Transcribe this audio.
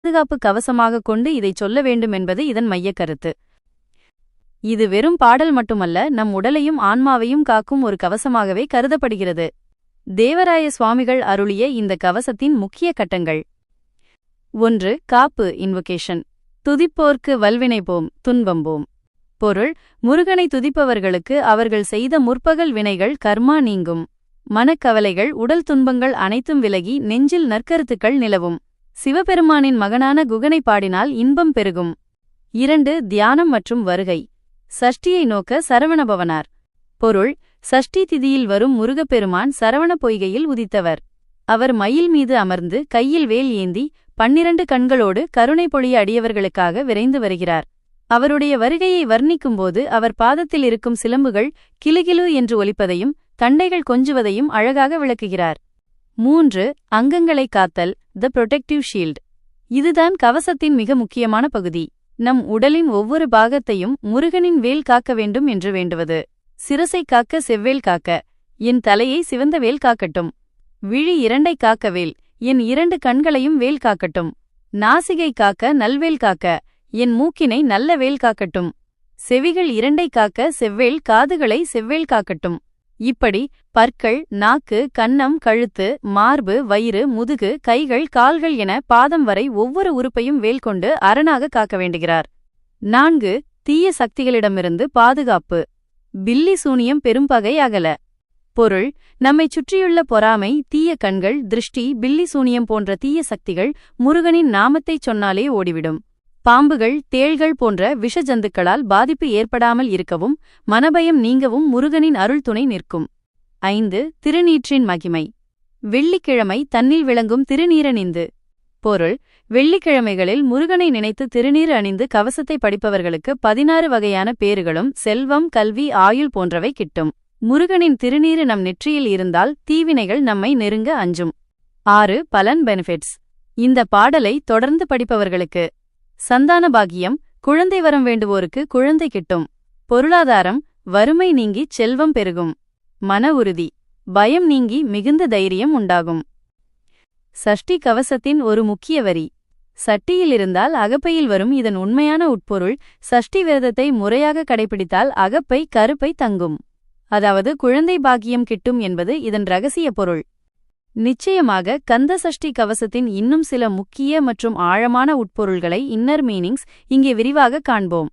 பாதுகாப்பு கவசமாக கொண்டு இதைச் சொல்ல வேண்டும் என்பது இதன் மையக் கருத்து. இது வெறும் பாடல் மட்டுமல்ல, நம் உடலையும் ஆன்மாவையும் காக்கும் ஒரு கவசமாகவே கருதப்படுகிறது. தேவராய சுவாமிகள் அருளிய இந்த கவசத்தின் முக்கிய கட்டங்கள். 1. காப்பு இன்வொகேஷன். துதிப்போர்க்கு வல்வினை போம், துன்பம் போம். பொருள்: முருகனை துதிப்பவர்களுக்கு அவர்கள் செய்த முற்பகல் வினைகள் கர்மா நீங்கும். மனக்கவலைகள், உடல் துன்பங்கள் அனைத்தும் விலகி நெஞ்சில் நற்கருத்துக்கள் நிலவும். சிவபெருமானின் மகனான குகனை பாடினால் இன்பம் பெருகும். 2. தியானம் மற்றும் வருகை. சஷ்டியை நோக்க சரவணபவனார். பொருள்: சஷ்டி திதியில் வரும் முருகப்பெருமான் சரவண பொய்கையில் உதித்தவர். அவர் மயில் மீது அமர்ந்து கையில் வேல் ஏந்தி 12 கண்களோடு கருணை பொழிய அடியவர்களுக்காக விரைந்து வருகிறார். அவருடைய வருகையை வர்ணிக்கும்போது அவர் பாதத்தில் இருக்கும் சிலம்புகள் கிலுகிலு என்று ஒலிப்பதையும் தண்டைகள் கொஞ்சுவதையும் அழகாக விளக்குகிறார். 3. அங்கங்களை காத்தல், த புரொடெக்டிவ் ஷீல்ட். இதுதான் கவசத்தின் மிக முக்கியமான பகுதி. நம் உடலின் ஒவ்வொரு பாகத்தையும் முருகனின் வேல் காக்க வேண்டும் என்று வேண்டுவது. சிரசை காக்க செவ்வேல் காக்க, என் தலையை சிவந்த வேல் காக்கட்டும். விழி 2 காக்க வேல், என் 2 கண்களையும் வேல் காக்கட்டும். நாசிகை காக்க நல்வேல் காக்க, என் மூக்கினை நல்ல வேல் காக்கட்டும். செவிகள் 2 காக்க செவ்வேல், காதுகளை செவ்வேல் காக்கட்டும். இப்படி பற்கள், நாக்கு, கன்னம், கழுத்து, மார்பு, வயிறு, முதுகு, கைகள், கால்கள் என பாதம் வரை ஒவ்வொரு உறுப்பையும் வேல் கொண்டு அரணாக காக்க வேண்டுகிறார். 4. தீய சக்திகளிடமிருந்து பாதுகாப்பு. பில்லி சூனியம் பெரும்பகை அகல. பொருள்: நம்மைச் சுற்றியுள்ள பொறாமை, தீய கண்கள், திருஷ்டி, பில்லி சூனியம் போன்ற தீய சக்திகள் முருகனின் நாமத்தைச் சொன்னாலே ஓடிவிடும். பாம்புகள், தேள்கள் போன்ற விஷ ஜந்துக்களால் பாதிப்பு ஏற்படாமல் இருக்கவும் மனபயம் நீங்கவும் முருகனின் அருள் துணை நிற்கும். 5. திருநீற்றின் மகிமை. வெள்ளிக்கிழமை தன்னில் விளங்கும் திருநீரணிந்து. பொருள்: வெள்ளிக்கிழமைகளில் முருகனை நினைத்து திருநீர் அணிந்து கவசத்தை படிப்பவர்களுக்கு 16 வகையான பேறுகளும் செல்வம், கல்வி, ஆயுள் போன்றவை கிட்டும். முருகனின் திருநீறு நம் நெற்றியில் இருந்தால் தீவினைகள் நம்மை நெருங்க அஞ்சும். 6. பலன் பெனிஃபிட்ஸ். இந்த பாடலை தொடர்ந்து படிப்பவர்களுக்கு சந்தான பாக்கியம், குழந்தை வரம் வேண்டுவோருக்கு குழந்தை கிட்டும். பொருளாதாரம், வறுமை நீங்கி செல்வம் பெருகும். மன உறுதி, பயம் நீங்கி மிகுந்த தைரியம் உண்டாகும். சஷ்டி கவசத்தின் ஒரு முக்கிய வரி. சட்டியில் இருந்தால் அகப்பையில் வரும் இதன் உண்மையான உட்பொருள்: சஷ்டி விரதத்தை முறையாக கடைபிடித்தால் அகப்பை கருப்பை தங்கும். அதாவது குழந்தை பாக்கியம் கிட்டும் என்பது இதன் ரகசிய பொருள். நிச்சயமாக கந்த சஷ்டி கவசத்தின் இன்னும் சில முக்கிய மற்றும் ஆழமான உட்பொருள்களை இன்னர் மீனிங்ஸ் இங்கே விரிவாக காண்போம்.